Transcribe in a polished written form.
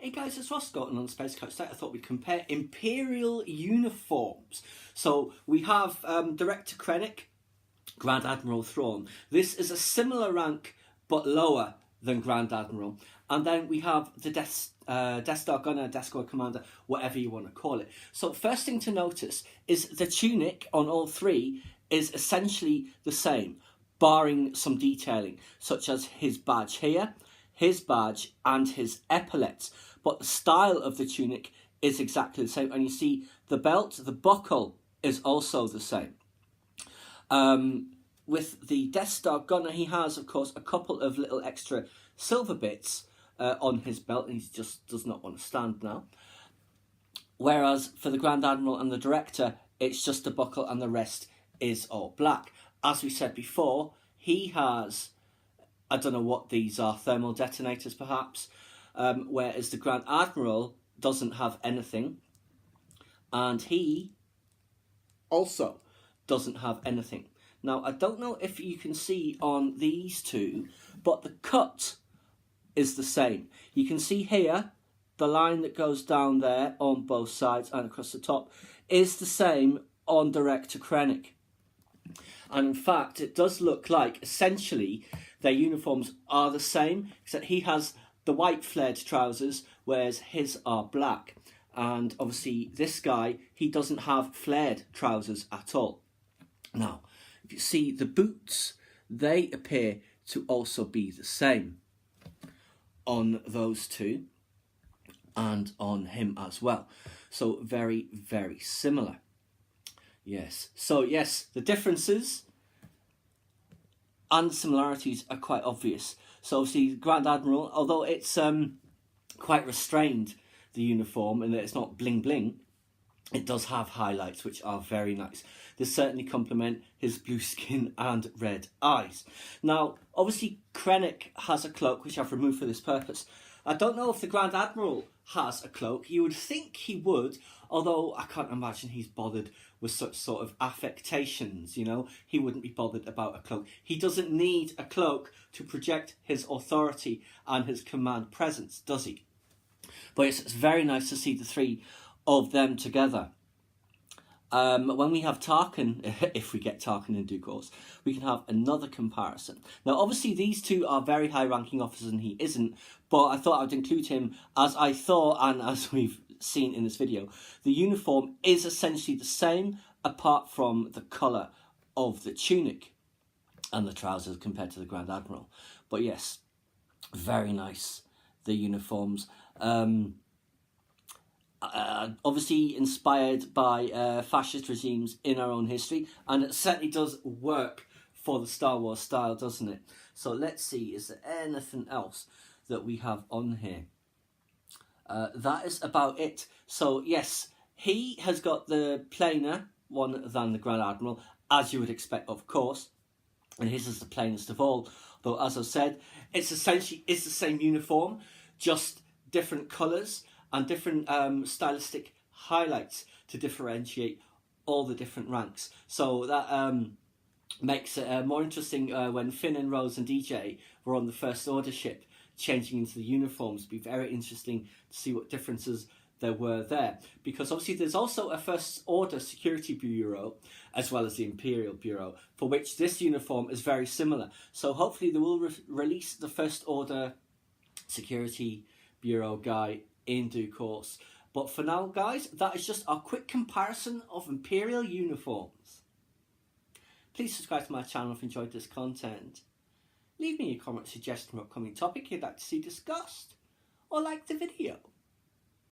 Hey guys, it's Ross Scotland on Space Coach today. I thought we'd compare Imperial uniforms. So we have Director Krennic, Grand Admiral Thrawn. This is a similar rank but lower than Grand Admiral. And then we have the Death Star Gunner, Death Squad Commander, whatever you want to call it. So first thing to notice is the tunic on all three is essentially the same, barring some detailing, such as his badge here, his badge and his epaulets, but the style of the tunic is exactly the same. And you see the belt, the buckle is also the same. With the Death Star Gunner, he has, of course, a couple of little extra silver bits on his belt, and he just does not want to stand now. Whereas for the Grand Admiral and the Director, it's just the buckle and the rest is all black. As we said before, he has, I don't know what these are, thermal detonators perhaps, whereas the Grand Admiral doesn't have anything, and he also doesn't have anything. Now, I don't know if you can see on these two, but the cut is the same. You can see here, the line that goes down there on both sides and across the top is the same on Director Krennic. And in fact, it does look like essentially their uniforms are the same, except he has the white flared trousers, whereas his are black. And obviously this guy, he doesn't have flared trousers at all. Now, if you see the boots, they appear to also be the same on those two and on him as well. So very, very similar. Yes. So yes, the differences and similarities are quite obvious. So obviously Grand Admiral, although it's quite restrained, the uniform, and that it's not bling bling, it does have highlights which are very nice. They certainly complement his blue skin and red eyes. Now, obviously Krennic has a cloak which I've removed for this purpose. I don't know if the Grand Admiral has a cloak. You would think he would, although I can't imagine he's bothered with such sort of affectations, you know. He wouldn't be bothered about a cloak. He doesn't need a cloak to project his authority and his command presence, does he? But it's very nice to see the three of them together. When we have Tarkin, if we get Tarkin in due course, we can have another comparison. Now, obviously, these two are very high-ranking officers and he isn't, but I thought I would include him as I thought, and as we've seen in this video, the uniform is essentially the same, apart from the colour of the tunic and the trousers compared to the Grand Admiral. But yes, very nice, the uniforms. Obviously inspired by fascist regimes in our own history, and it certainly does work for the Star Wars style, doesn't it? So let's see, is there anything else that we have on here? That is about it. So yes, he has got the plainer one than the Grand Admiral, as you would expect, of course, and his is the plainest of all, though as I said, it's essentially the same uniform, just different colours and different stylistic highlights to differentiate all the different ranks. So that makes it more interesting when Finn and Rose and DJ were on the First Order ship, changing into the uniforms. It'd be very interesting to see what differences there were there. Because obviously there's also a First Order Security Bureau, as well as the Imperial Bureau, for which this uniform is very similar. So hopefully they will release the First Order Security Bureau guy in due course. But for now, guys, that is just a quick comparison of Imperial uniforms. Please subscribe to my channel if you enjoyed this content. Leave me a comment suggesting an upcoming topic you'd like to see discussed, or like the video.